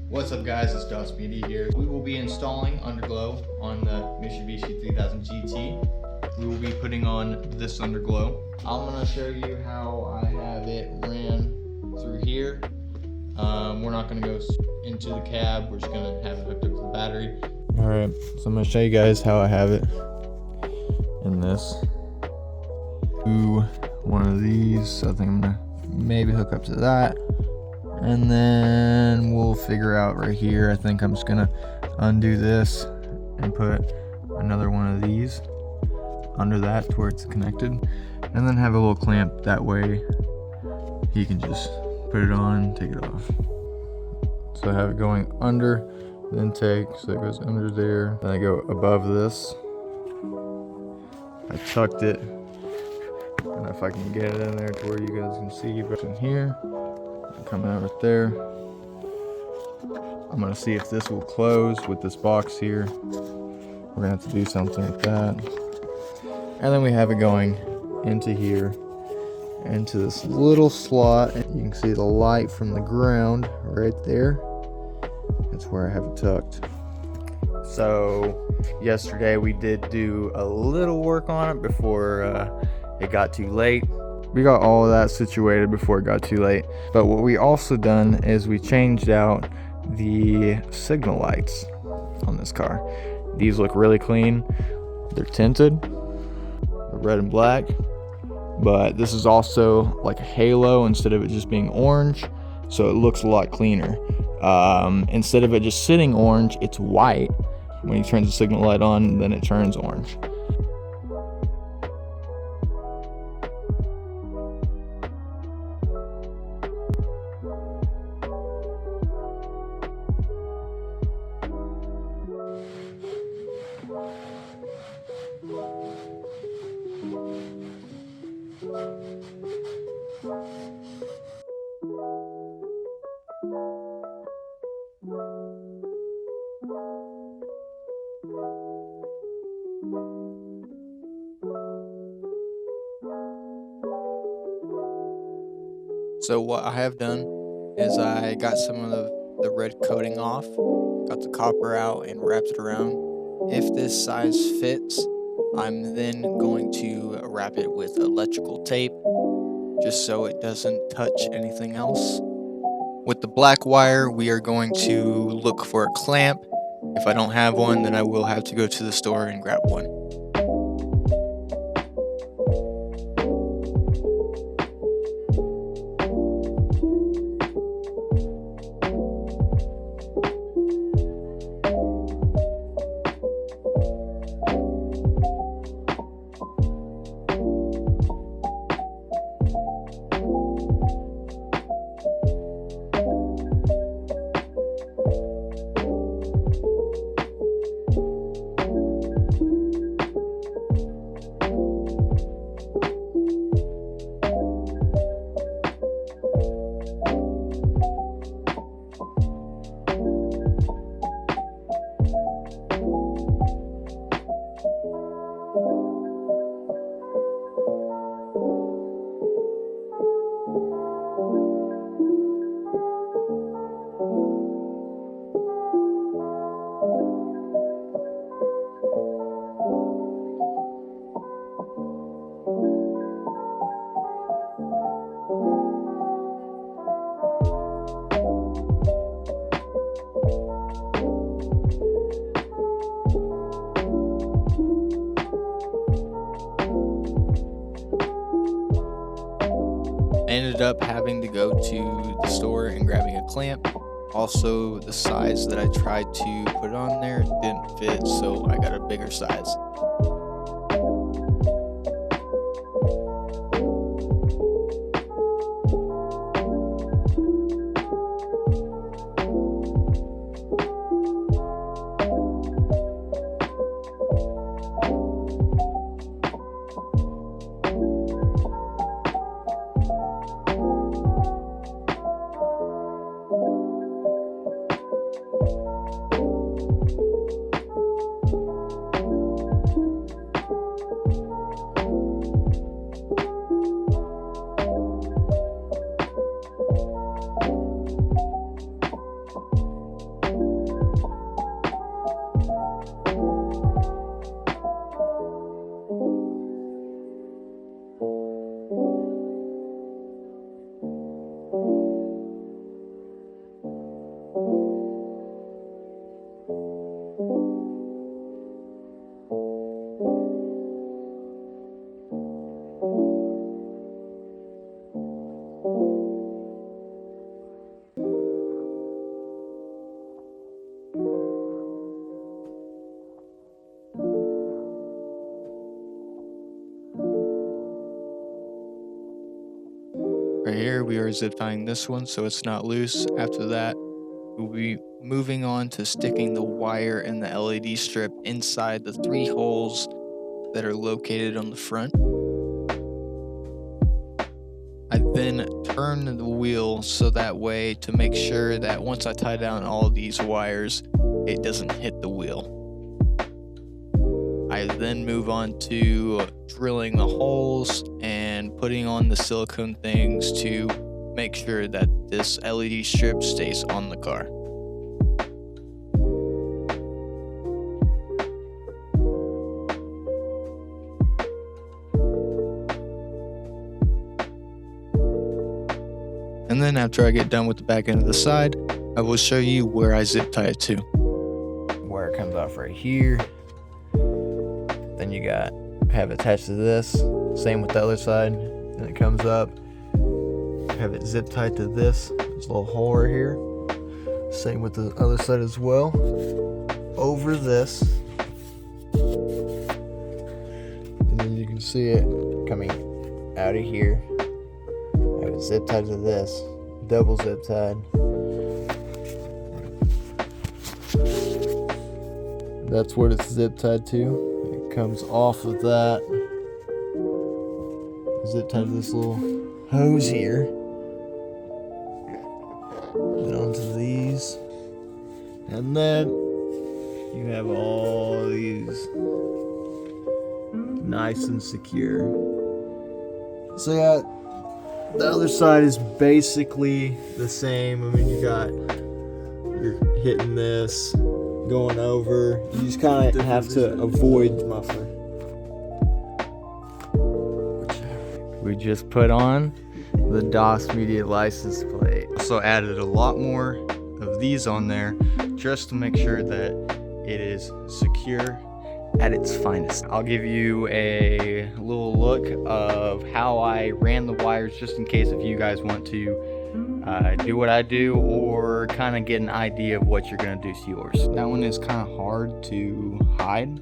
What's up guys, it's Josh Media here. We will be installing Underglow on the Mitsubishi 3000 GT. We will be putting on this Underglow. I'm going to show you how I have it ran through here. We're not going to go into the cab, we're just going to have it hooked up to the battery. Alright, so I'm going to show you guys how I have it in this. Do one of these, I think I'm going to maybe hook up to that. And then we'll figure out right here. I think I'm just gonna undo this and put another one of these under that to where it's connected, and then have a little clamp, that way you can just put it on, take it off. So I have it going under the intake, so it goes under there, then I go above this. I tucked it, and if I can get it in there to where you guys can see, but in here, coming out right there. I'm gonna see if this will close with this box here. We're gonna have to do something with that. And then we have it going into here, into this little slot. And you can see the light from the ground right there. That's where I have it tucked. So yesterday we did do a little work on it before it got too late. We got all of that situated before it got too late. But what we also done is we changed out the signal lights on this car. These look really clean. They're tinted, they're red and black, but this is also like a halo instead of it just being orange, so it looks a lot cleaner. Instead of it just sitting orange, it's white. When you turn the signal light on, then it turns orange. So what I have done is I got some of the red coating off, got the copper out and wrapped it around. If this size fits, I'm then going to wrap it with electrical tape just so it doesn't touch anything else. With the black wire, we are going to look for a clamp. If I don't have one, then I will have to go to the store and grab one. Ended up having to go to the store and grabbing a clamp. Also, the size that I tried to put on there didn't fit, so I got a bigger size. wire, we are zip tying this one so it's not loose. After that, we'll be moving on to sticking the wire and the LED strip inside the 3 holes that are located on the front. I then turn the wheel so that way to make sure that once I tie down all these wires, it doesn't hit the wheel. I then move on to drilling the holes and putting on the silicone things to make sure that this LED strip stays on the car. And then after I get done with the back end of the side, I will show you where I zip tie it to. Wire comes off right here. Then you have it attached to this. Same with the other side. Then it comes up. Have it zip tied to this. There's a little hole right here. Same with the other side as well. Over this. And then you can see it coming out of here. Have it zip tied to this. Double zip tied. That's what it's zip tied to. It comes off of that. Zip tied to this little hose here. Then onto these. And then you have all these nice and secure. So yeah, the other side is basically the same. I mean, you're hitting this, going over. You just kind of have to avoid the muffler. We just put on the DOS Media license plate. Also added a lot more of these on there just to make sure that it is secure at its finest. I'll give you a little look of how I ran the wires just in case if you guys want to do what I do or kind of get an idea of what you're gonna do to yours. That one is kind of hard to hide.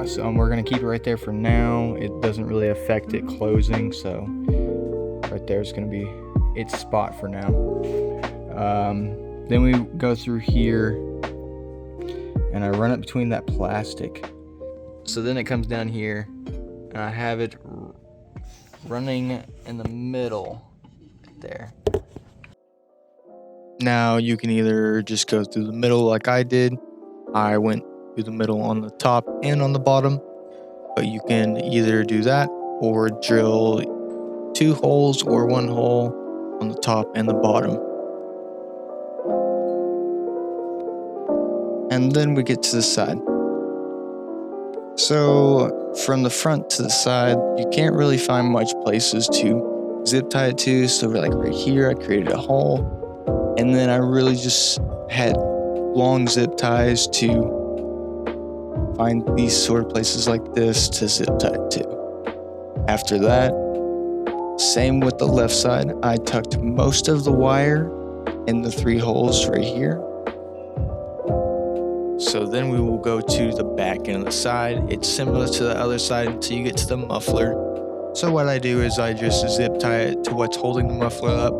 So we're gonna keep it right there for now. It doesn't really affect it closing, so right there is gonna be its spot for now. Then we go through here and I run it between that plastic. So then it comes down here and I have it running in the middle there. Now you can either just go through the middle like I did. I went through the middle on the top and on the bottom, but you can either do that or drill 2 holes or 1 hole on the top and the bottom. And then we get to the side. So from the front to the side, you can't really find much places to zip tie it to. So like right here, I created a hole, and then I really just had long zip ties to find these sort of places like this to zip tie it to. After that, same with the left side, I tucked most of the wire in the 3 holes right here. So then we will go to the back end of the side. It's similar to the other side until you get to the muffler. So what I do is I just zip tie it to what's holding the muffler up.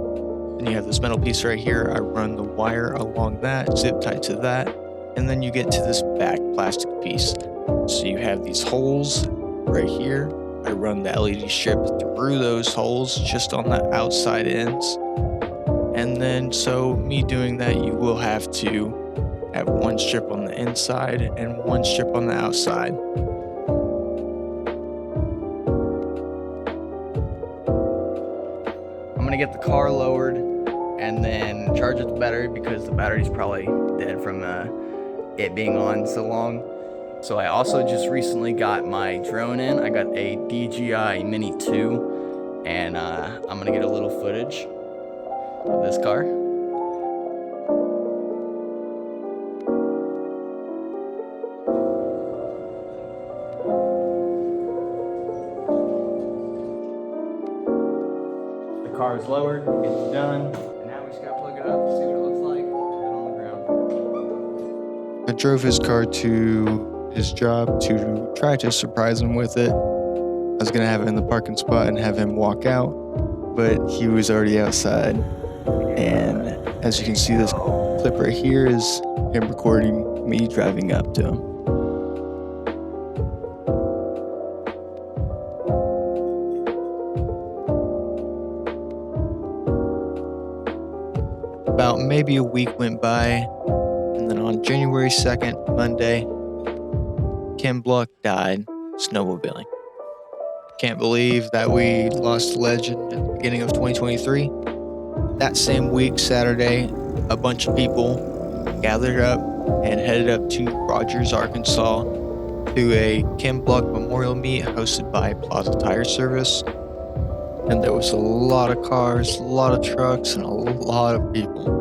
Then you have this metal piece right here. I run the wire along that, zip tie to that, and then you get to this back plastic piece. So you have these holes right here. I run the LED strip through those holes just on the outside ends. And then so me doing that, you will have to have 1 strip on the inside and 1 strip on the outside. I'm gonna get the car lowered and then charge up the battery because the battery's probably dead from it being on so long. So I also just recently got my drone in. I got a DJI Mini 2 and I'm gonna get a little footage of this car. The car is lowered, it's done, and now we just gotta plug it up, see what it looks like, put it on the ground. I drove his car to his job to try to surprise him with it. I was gonna have it in the parking spot and have him walk out, but he was already outside. And as you can see, this clip right here is him recording me driving up to him. About maybe a week went by, and then on January 2nd, Monday, Ken Block died snowmobiling. Can't believe that we lost a legend at the beginning of 2023. That same week, Saturday, a bunch of people gathered up and headed up to Rogers, Arkansas to a Ken Block memorial meet hosted by Plaza Tire Service. And there was a lot of cars, a lot of trucks, and a lot of people.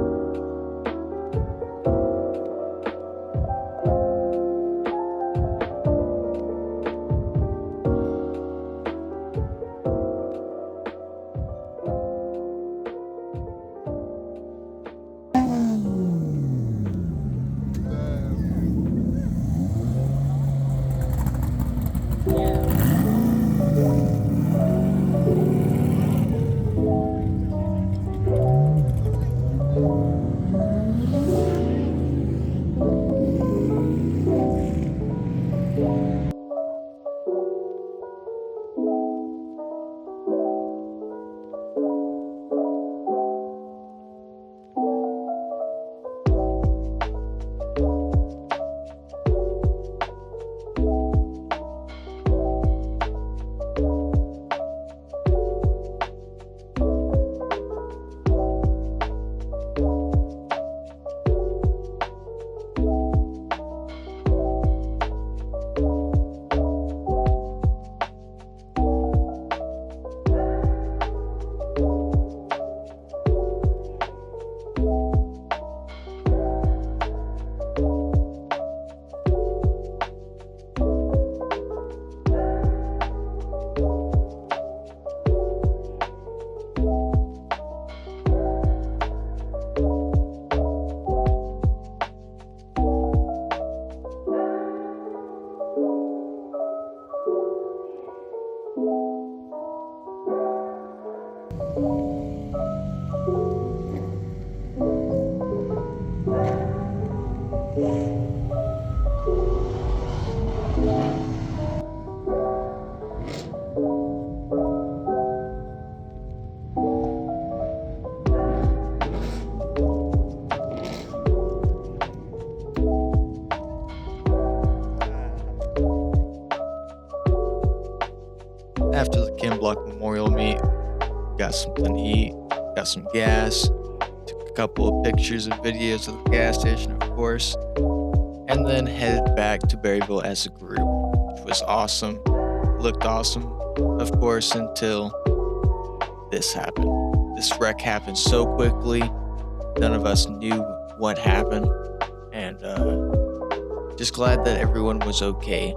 After the Ken Block Memorial meet, got something to eat, got some gas, took a couple of pictures and videos of the gas station, of course, and then headed back to Berryville as a group, which was awesome. Looked awesome, of course, until this happened. This wreck happened so quickly, none of us knew what happened, and just glad that everyone was okay.